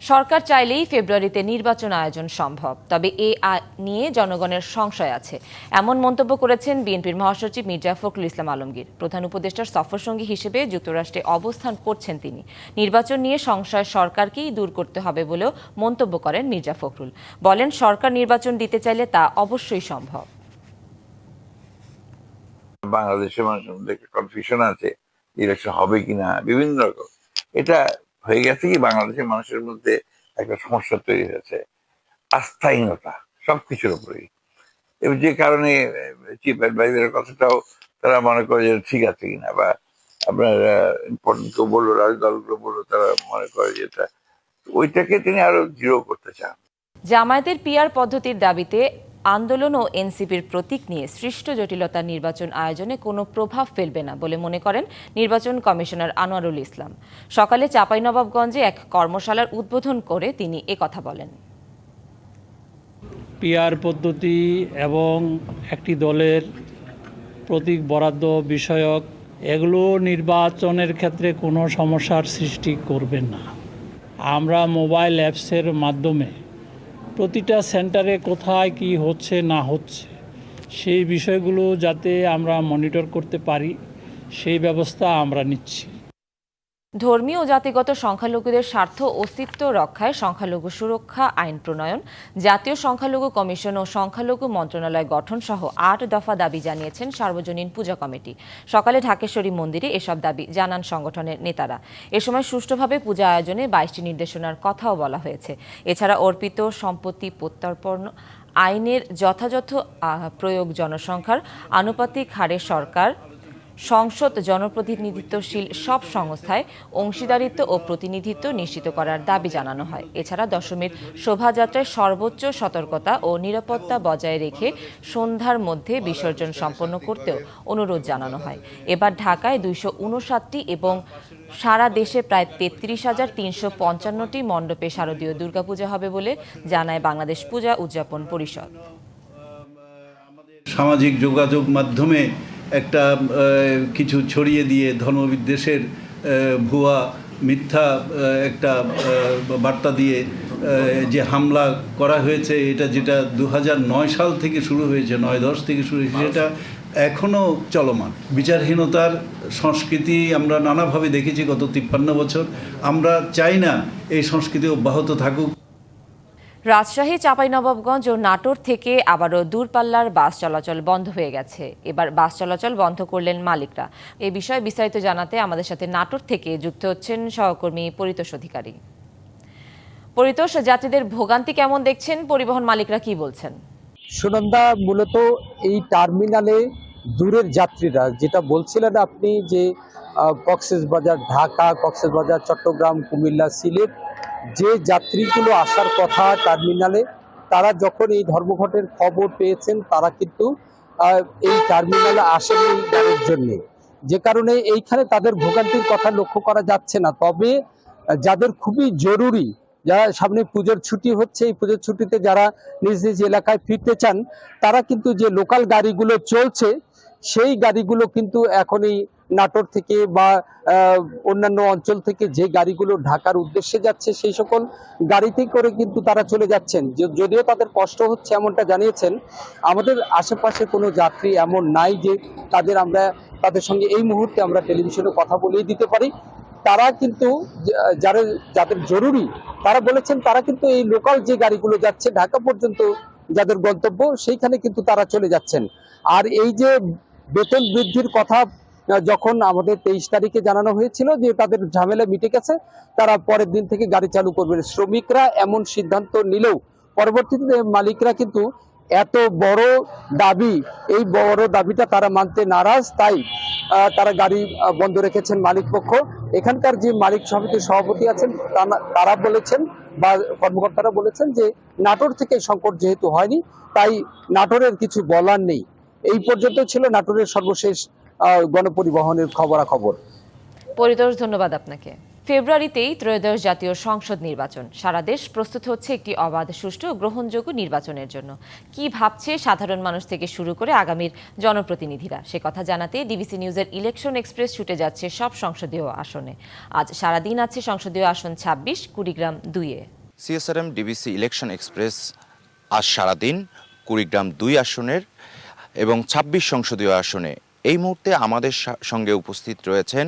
সরকার চাইলেই ফেব্রুয়ারিতে নির্বাচন আয়োজন সম্ভব, তবে নিয়ে জনগণের সংশয় আছে, এমন মন্তব্য করেছেন বিএনপির মহাসচিব মির্জা ফখরুল ইসলাম আলমগীর। প্রধান উপদেষ্টার সফরসঙ্গী হিসেবে যুক্তরাষ্ট্রে অবস্থান করছেন তিনি। নির্বাচন নিয়ে সংশয় সরকারকেই দূর করতে হবে বলেও মন্তব্য করেন মির্জা ফখরুল। বলেন, সরকার নির্বাচন দিতে চাইলে তা অবশ্যই সম্ভব। বাংলাদেশের মানুষের মধ্যে একটা কনফিউশন আছে, ইলেকশন হবে কিনা, বিভিন্ন রকম। এটা হয়ে গেছে কি, বাংলাদেশের মানুষের মধ্যে একটা সমস্যা তৈরি হয়েছে, আস্থাহীনতা সবকিছুর উপরেই। এবং যে কারণে চিফ অ্যাডভাইজারের কথাটাও তারা মনে করে যে ঠিক আছে কিনা, বা আপনার ইম্পর্টেন্ট কেউ বললো, রাজদলগুলো বললো, তারা মনে করে যে এটা, ওইটাকে তিনি আরো দৃঢ় করতে চান। জামায়াতের পিআর পদ্ধতির দাবিতে আন্দোলন ও এনসিপির প্রতীক নিয়ে সৃষ্ট জটিলতা নির্বাচন আয়োজনে কোনো প্রভাব ফেলবে না বলে মনে করেন নির্বাচন কমিশনার আনোয়ারুল ইসলাম। সকালে চাঁপাইনবাবগঞ্জে এক কর্মশালার উদ্বোধন করে তিনি একথা বলেন। পিআর পদ্ধতি এবং একটি দলের প্রতীক বরাদ্দ বিষয়ক এগুলো নির্বাচনের ক্ষেত্রে কোনো সমস্যার সৃষ্টি করবে না। আমরা মোবাইল অ্যাপসের মাধ্যমে প্রতিটা সেন্টারে কোথায় কি হচ্ছে না হচ্ছে সেই বিষয়গুলো যাতে আমরা মনিটর করতে পারি, সেই ব্যবস্থা আমরা নিচ্ছি। ধর্মীয় ও জাতিগত সংখ্যালঘুদের স্বার্থ অস্তিত্ব রক্ষায় সংখ্যালঘু সুরক্ষা আইন প্রণয়ন, জাতীয় সংখ্যালঘু কমিশন ও সংখ্যালঘু মন্ত্রণালয় গঠন সহ ৮ দফা দাবি জানিয়েছেন সার্বজনীন পূজা কমিটি। সকালে ঢাকেশ্বরী মন্দিরে এসব দাবি জানান সংগঠনের নেতারা। এ সময় সুষ্ঠুভাবে পূজা আয়োজনে ২২টি নির্দেশনার কথাও বলা হয়েছে। এছাড়া অর্পিত সম্পত্তি প্রত্যর্পণ আইনের যথাযথ প্রয়োগ, জনসংখ্যার আনুপাতিক হারে সরকার, সংসদ, জনপ্রতিনিধিত্বশীল সব সংস্থায় অংশীদারিত্ব ও প্রতিনিধিত্ব নিশ্চিত করার দাবি জানানো হয়। এছাড়া দশমীর শোভাযাত্রায় সর্বোচ্চ সতর্কতা ও নিরাপত্তা বজায় রেখে সন্ধ্যার মধ্যে বিসর্জন সম্পন্ন করতেও অনুরোধ জানানো হয়। এবার ঢাকায় ২৫৯টি এবং সারা দেশে প্রায় ৩৩,৩৫৫টি মণ্ডপে শারদীয় দুর্গাপূজা হবে বলে জানায় বাংলাদেশ পূজা উদযাপন পরিষদ। সামাজিক যোগাযোগ মাধ্যমে একটা কিছু ছড়িয়ে দিয়ে ধর্মবিদ্বেষের ভুয়া মিথ্যা একটা বার্তা দিয়ে যে হামলা করা হয়েছে, এটা যেটা ২০০৯ সাল থেকে শুরু হয়েছে, ৯-১০ থেকে শুরু হয়েছে, সেটা এখনও চলমান। বিচারহীনতার সংস্কৃতি আমরা নানাভাবে দেখেছি গত ৫৩ বছর। আমরা চাই না এই সংস্কৃতি অব্যাহত থাকুক। রাজশাহী, চাঁপাইনবাবগঞ্জ ও নাটোর থেকে আবারও দূরপাল্লার বাস চলাচল বন্ধ হয়ে গেছে। এবার বাস চলাচল বন্ধ করলেন মালিকরা। এ বিষয়ে বিস্তারিত জানাতে আমাদের সাথে নাটোর থেকে যুক্ত হচ্ছেন সহকর্মী পরিতোষ অধিকারী। পরিতোষ, যাত্রীদের ভোগান্তি কেমন দেখছেন? পরিবহন মালিকরা কি বলছেন? সুনন্দা, মূলত এই টার্মিনালে দূরের যাত্রীরা যেটা বলছিলেন আপনি, যে কক্সবাজার, ঢাকা, কক্সবাজার, চট্টগ্রাম, কুমিল্লা, সিলেট যে যাত্রীগুলো আসার কথা টার্মিনালে, তারা যখন এই ধর্মঘটের খবর পেয়েছেন তারা কিন্তু এই টার্মিনালে আসেনি গাড়ির জন্য, যে কারণে এইখানে তাদের ভোগান্তির কথা লক্ষ্য করা যাচ্ছে না। তবে যাদের খুবই জরুরি, যারা সামনে পুজোর ছুটি হচ্ছে, এই পুজোর ছুটিতে যারা নিজ নিজ এলাকায় ফিরতে চান, তারা কিন্তু যে লোকাল গাড়িগুলো চলছে সেই গাড়িগুলো কিন্তু এখন এই নাটোর থেকে বা অন্যান্য অঞ্চল থেকে যে গাড়িগুলো ঢাকার উদ্দেশ্যে যাচ্ছে সেই সকল গাড়িতে করে কিন্তু তারা চলে যাচ্ছেন। যদিও তাদের কষ্ট হচ্ছে এমনটা জানিয়েছেন। আমাদের আশেপাশে কোনো যাত্রী এমন নাই যে আমরা তাদের সঙ্গে এই মুহূর্তে আমরা টেলিভিশনে কথা বলিয়ে দিতে পারি। তারা কিন্তু যাদের জরুরি, তারা বলেছেন তারা কিন্তু এই লোকাল যে গাড়িগুলো যাচ্ছে ঢাকা পর্যন্ত, যাদের গন্তব্য, সেইখানে কিন্তু তারা চলে যাচ্ছেন। আর এই যে বেতন বৃদ্ধির কথা যখন আমাদের ২৩ তারিখে জানানো হয়েছিল যে তাদের ঝামেলা মিটে গেছে, তারা পরের দিন থেকে গাড়ি চালু করবেন, শ্রমিকরা এমন সিদ্ধান্ত নিলেও পরবর্তীতে মালিকরা কিন্তু এত বড় দাবি, এই বড় দাবিটা তারা মানতে নারাজ, তাই তারা গাড়ি বন্ধ রেখেছেন মালিক পক্ষ। এখানকার যে মালিক সমিতির সভাপতি আছেন তারা বলেছেন, বা কর্মকর্তারা বলেছেন, যে নাটোর থেকে সংকট যেহেতু হয়নি, তাই নাটোরের কিছু বলার নেই। এই পর্যন্ত ছিল নাটোরের সর্বশেষ গণপরিবহনের খবরাখবর। পরিতোষ, ধন্যবাদ আপনাকে। ফেব্রুয়ারিতেই ত্রয়োদশ জাতীয় সংসদ নির্বাচন। সারা দেশ প্রস্তুত হচ্ছে একটি অবাধ, সুষ্ঠু ও গ্রহণযোগ্য নির্বাচনের জন্য। কি ভাবছে সাধারণ মানুষ থেকে শুরু করে আগামীর জনপ্রতিনিধিরা, সে কথা জানাতে ডিবিসি নিউজের ইলেকশন এক্সপ্রেস ছুটে যাচ্ছে সব সংসদীয় আসনে। আজ সারাদিন আছে সংসদীয় আসন ২৬, কুড়িগ্রাম ২-এ। সিএসআরএম ডিবিসি ইলেকশন এক্সপ্রেস আজ সারাদিন কুড়িগ্রাম ২ আসনের এবং ২৬ সংসদীয় আসনে। এই মুহূর্তে আমাদের সঙ্গে উপস্থিত রয়েছেন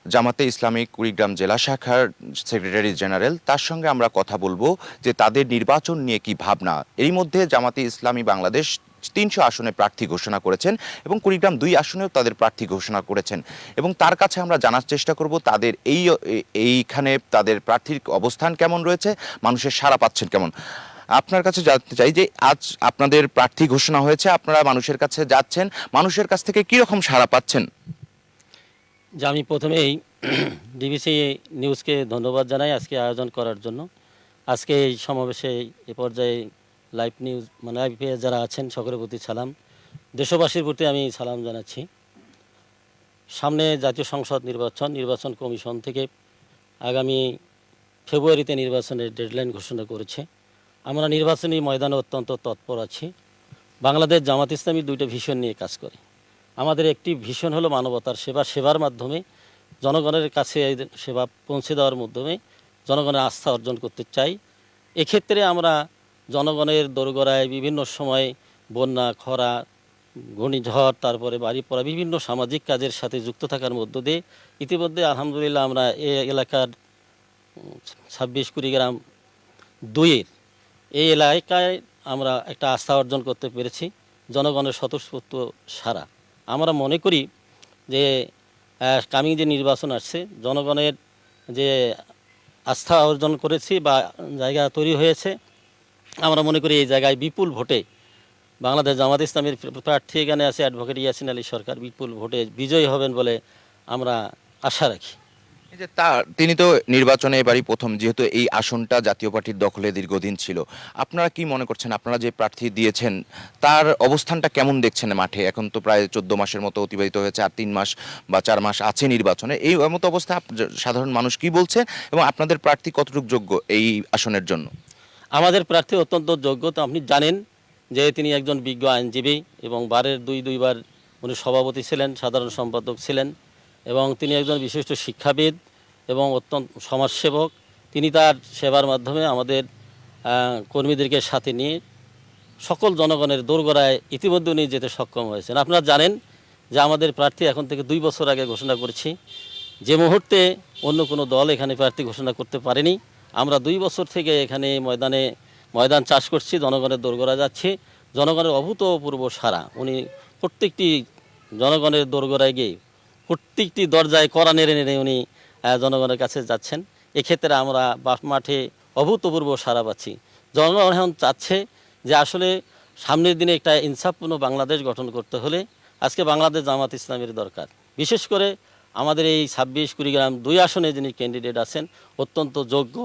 জামাতে ইসলামী কুড়িগ্রাম জেলা শাখার সেক্রেটারি জেনারেল। তার সঙ্গে আমরা কথা বলবো যে তাদের নির্বাচন নিয়ে কি ভাবনা। এরই মধ্যে জামাতে ইসলামী বাংলাদেশ ৩০০ আসনে প্রার্থী ঘোষণা করেছেন এবং কুড়িগ্রাম ২ আসনেও তাদের প্রার্থী ঘোষণা করেছেন, এবং তার কাছে আমরা জানার চেষ্টা করব তাদের এইখানে তাদের প্রার্থীর অবস্থান কেমন রয়েছে, মানুষের সাড়া পাচ্ছেন কেমন। আপনার কাছে জানতে চাই যে আজ আপনাদের প্রার্থী ঘোষণা হয়েছে, আপনারা মানুষের কাছে যাচ্ছেন, মানুষের কাছ থেকে কীরকম সাড়া পাচ্ছেন? যে আমি প্রথমেই ডিবিসি নিউজকে ধন্যবাদ জানাই আজকে আয়োজন করার জন্য। আজকে এই সমাবেশে এ পর্যায়ে লাইভ নিউজ মানে লাইভে যারা আছেন সকলের প্রতি সালাম, দেশবাসীর প্রতি আমি সালাম জানাচ্ছি। সামনে জাতীয় সংসদ নির্বাচন কমিশন থেকে আগামী ফেব্রুয়ারিতে নির্বাচনের ডেডলাইন ঘোষণা করেছে। আমরা নির্বাচনী ময়দানে অত্যন্ত তৎপর আছি। বাংলাদেশ জামাত ইসলামী দুইটা ভিশন নিয়ে কাজ করে। আমাদের একটি ভিশন হলো মানবতার সেবার মাধ্যমে জনগণের কাছে এই সেবা পৌঁছে দেওয়ার মাধ্যমে জনগণের আস্থা অর্জন করতে চাই। এক্ষেত্রে আমরা জনগণের দোরগোড়ায় বিভিন্ন সময় বন্যা, খরা, ঘূর্ণিঝড়, তারপরে বাড়ি পড়া বিভিন্ন সামাজিক কাজের সাথে যুক্ত থাকার মধ্য দিয়ে ইতিমধ্যে আলহামদুলিল্লাহ আমরা এই এলাকার ২৬ কুড়িগ্রাম ২-এর এই এলাকায় আমরা একটা আস্থা অর্জন করতে পেরেছি। জনগণের স্বতঃস্ফূর্ত সারা। আমরা মনে করি যে কামিং যে নির্বাচন আসছে, জনগণের যে আস্থা অর্জন করেছি বা জায়গা তৈরি হয়েছে, আমরা মনে করি এই জায়গায় বিপুল ভোটে বাংলাদেশ জামাত ইসলামের প্রার্থী এখানে আছে অ্যাডভোকেট ইয়াসিন আলী সরকার, বিপুল ভোটে বিজয়ী হবেন বলে আমরা আশা রাখি। এই যে তিনি তো নির্বাচনে এবারই প্রথম, যেহেতু এই আসনটা জাতীয় পার্টির দখলে দীর্ঘদিন ছিল, আপনারা কি মনে করছেন আপনারা যে প্রার্থী দিয়েছেন তার অবস্থানটা কেমন দেখছেন মাঠে? এখন তো প্রায় 14 মাসের মতো অতিবাহিত হয়েছে, আর 3 মাস বা 4 মাস আছে নির্বাচনে। এই মতো অবস্থায় সাধারণ মানুষ কি বলছে এবং আপনাদের প্রার্থী কতটুকু যোগ্য এই আসনের জন্য? আমাদের প্রার্থী অত্যন্ত যোগ্য। তো আপনি জানেন যে তিনি একজন বিজ্ঞ আইনজীবী এবং বারের দুইবার উনি সভাপতি ছিলেন, সাধারণ সম্পাদক ছিলেন, এবং তিনি একজন বিশিষ্ট শিক্ষাবিদ এবং অত্যন্ত সমাজসেবক। তিনি তার সেবার মাধ্যমে আমাদের কর্মীদেরকে সাথে নিয়ে সকল জনগণের দোরগোড়ায় ইতিমধ্যে উনি যেতে সক্ষম হয়েছেন। আপনারা জানেন যে আমাদের প্রার্থী এখন থেকে 2 বছর আগে ঘোষণা করেছি, যে মুহূর্তে অন্য কোনো দল এখানে প্রার্থী ঘোষণা করতে পারেনি। আমরা 2 বছর থেকে এখানে ময়দান চাষ করছি, জনগণের দোরগোড়া যাচ্ছি। জনগণের অভূতপূর্ব সাড়া। উনি প্রত্যেকটি জনগণের দোরগোড়ায় গিয়ে প্রত্যেকটি দরজায় কড়া নেড়ে নেড়ে উনি জনগণের কাছে যাচ্ছেন। এক্ষেত্রে আমরা মাঠে অভূতপূর্ব সাড়া পাচ্ছি। জনগণ এখন চাচ্ছে যে আসলে সামনের দিনে একটা ইনসাফপূর্ণ বাংলাদেশ গঠন করতে হলে আজকে বাংলাদেশ জামাত ইসলামের দরকার। বিশেষ করে আমাদের এই 26 কুড়িগ্রাম 2 আসনে যিনি ক্যান্ডিডেট আছেন অত্যন্ত যোগ্য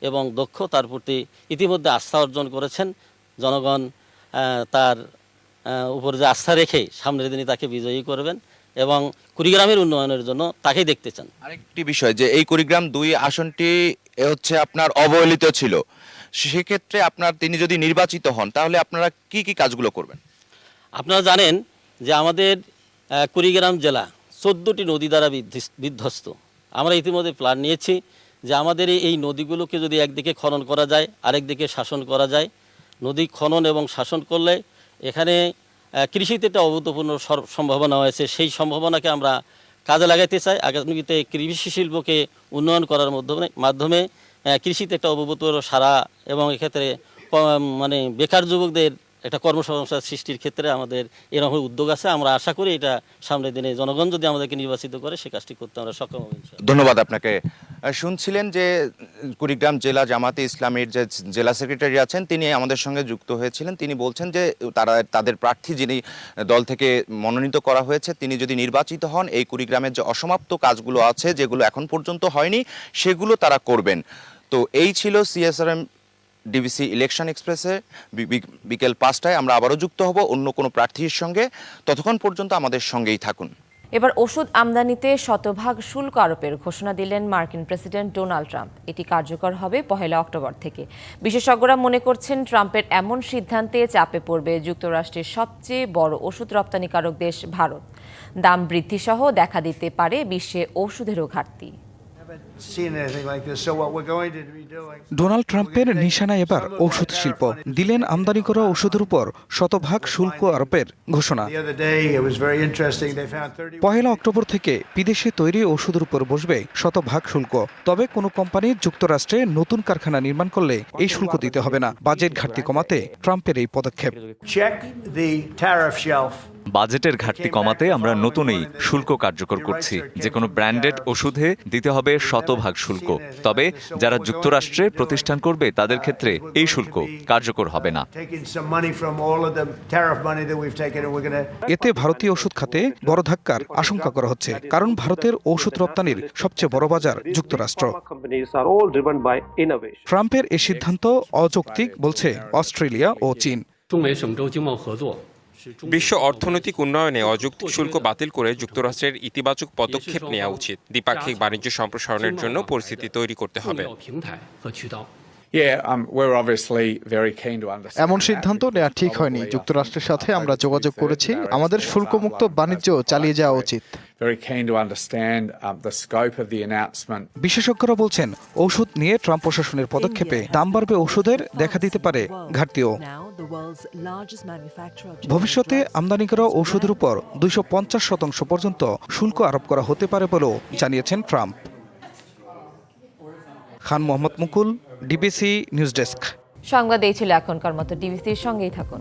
এবং দক্ষ, তার প্রতি ইতিমধ্যে আস্থা অর্জন করেছেন। জনগণ তার উপর যে আস্থা রেখে সামনের দিনে তাকে বিজয়ী করবেন এবং কুড়িগ্রামের উন্নয়নের জন্য তাকেই দেখতে চান। আরেকটি বিষয় যে এই কুড়িগ্রাম 2 আসনটি হচ্ছে আপনার অবহেলিত ছিল, সেক্ষেত্রে তিনি যদি নির্বাচিত হন তাহলে আপনারা কি কি কাজগুলো করবেন? আপনারা জানেন যে আমাদের কুড়িগ্রাম জেলা 14টি নদী দ্বারা বিধ্বস্ত। আমরা ইতিমধ্যে প্ল্যান নিয়েছি যে আমাদের এই নদীগুলোকে যদি একদিকে খনন করা যায়, আরেকদিকে শাসন করা যায়। নদী খনন এবং শাসন করলে এখানে কৃষিতে একটা অভূতপূর্ণ সম্ভাবনা হয়েছে, সেই সম্ভাবনাকে আমরা কাজে লাগাইতে চাই। আগামীতে কৃষি শিল্পকে উন্নয়ন করার মাধ্যমে কৃষিতে একটা অভূতপূর্ব সারা এবং এক্ষেত্রে মানে বেকার যুবকদের একটা কর্মসংস্থান সৃষ্টির ক্ষেত্রে আমাদের এরকম উদ্যোগ আছে। আমরা আশা করি এটা সামনের দিনে জনগণ যদি আমাদেরকে নির্বাচিত করে সে কাজটি করতে আমরা সক্ষম হব। ধন্যবাদ আপনাকে। শুনছিলেন যে কুড়িগ্রাম জেলা জামাতে ইসলামীর যে জেলা সেক্রেটারি আছেন তিনি আমাদের সঙ্গে যুক্ত হয়েছিলেন। তিনি বলছেন যে তাদের প্রার্থী যিনি দল থেকে মনোনীত করা হয়েছে তিনি যদি নির্বাচিত হন এই কুড়িগ্রামের যে অসমাপ্ত কাজগুলো আছে যেগুলো এখন পর্যন্ত হয়নি সেগুলো তারা করবেন। তো এই ছিল সিএসআরএম ডিবিসি ইলেকশন এক্সপ্রেসে বিকেল 5টায় আমরা আবারও যুক্ত হব অন্য কোনো প্রার্থীর সঙ্গে। ততক্ষণ পর্যন্ত আমাদের সঙ্গেই থাকুন। এবার ওষুধ আমদানিতে শতভাগ শুল্ক আরোপের ঘোষণা দিলেন মার্কিন প্রেসিডেন্ট ডোনাল্ড ট্রাম্প। এটি কার্যকর হবে 1 অক্টোবর থেকে। বিশেষজ্ঞরা মনে করছেন ট্রাম্পের এমন সিদ্ধান্তে চাপে পড়বে যুক্তরাষ্ট্রের সবচেয়ে বড় ওষুধ রপ্তানিকারক দেশ ভারত। দাম বৃদ্ধি সহ দেখা দিতে পারে বিশ্বে ওষুধেরও ঘাটতি। ডোনাল্ড ট্রাম্পের নিশানা এবার ঔষধ শিল্প। দিলেন আমদানি করা ওষুধের উপর শতভাগ শুল্ক আরোপের ঘোষণা। 1 অক্টোবর থেকে বিদেশে তৈরি ওষুধের উপর বসবে শতভাগ শুল্ক। তবে কোনো কোম্পানি যুক্তরাষ্ট্রে নতুন কারখানা নির্মাণ করলে এই শুল্ক দিতে হবে না। বাজেট ঘাটতি কমাতে ট্রাম্পের এই পদক্ষেপ। বাজেটের ঘাটতি কমাতে আমরা নতুন এই শুল্ক কার্যকর করছি। যে কোনো ব্র্যান্ডেড ওষুধে দিতে হবে শতভাগ শুল্ক। তবে যারা যুক্তরাষ্ট্রে প্রতিষ্ঠান করবে তাদের ক্ষেত্রে এই শুল্ক কার্যকর হবে না। এতে ভারতীয় ওষুধ খাতে বড় ধাক্কার আশঙ্কা করা হচ্ছে, কারণ ভারতের ঔষধ রপ্তানির সবচেয়ে বড় বাজার যুক্তরাষ্ট্র। ট্রাম্পের এ সিদ্ধান্ত অযৌক্তিক বলছে অস্ট্রেলিয়া ও চীন। বিশ্ব অর্থনৈতিক উন্নয়নে অযৌক্তিক শুল্ক বাতিল করে যুক্তরাষ্ট্রের ইতিবাচক পদক্ষেপ নেওয়া উচিত। দ্বিপাক্ষিক বাণিজ্য সম্প্রসারণের জন্য পরিস্থিতি তৈরি করতে হবে। এমন সিদ্ধান্ত নেওয়া ঠিক হয়নি। যুক্তরাষ্ট্রের সাথে আমরা যোগাযোগ করেছি। আমাদের শুল্কমুক্ত বাণিজ্য চালিয়ে যাওয়া উচিত। বিশেষজ্ঞরা বলছেন ঔষধ নিয়ে ট্রাম্প প্রশাসনের পদক্ষেপে দাম বাড়বে, ওষুধের দেখা দিতে পারে ঘাটতিও। ভবিষ্যতে আমদানি করা ওষুধের উপর 250% পর্যন্ত শুল্ক আরোপ করা হতে পারে বলেও জানিয়েছেন ট্রাম্প। খান মোহাম্মদ মুকুল, ডিবিসি নিউজ ডেস্ক। সংবাদ এই ছিল এখনকার মতো। ডিবিসির সঙ্গেই থাকুন।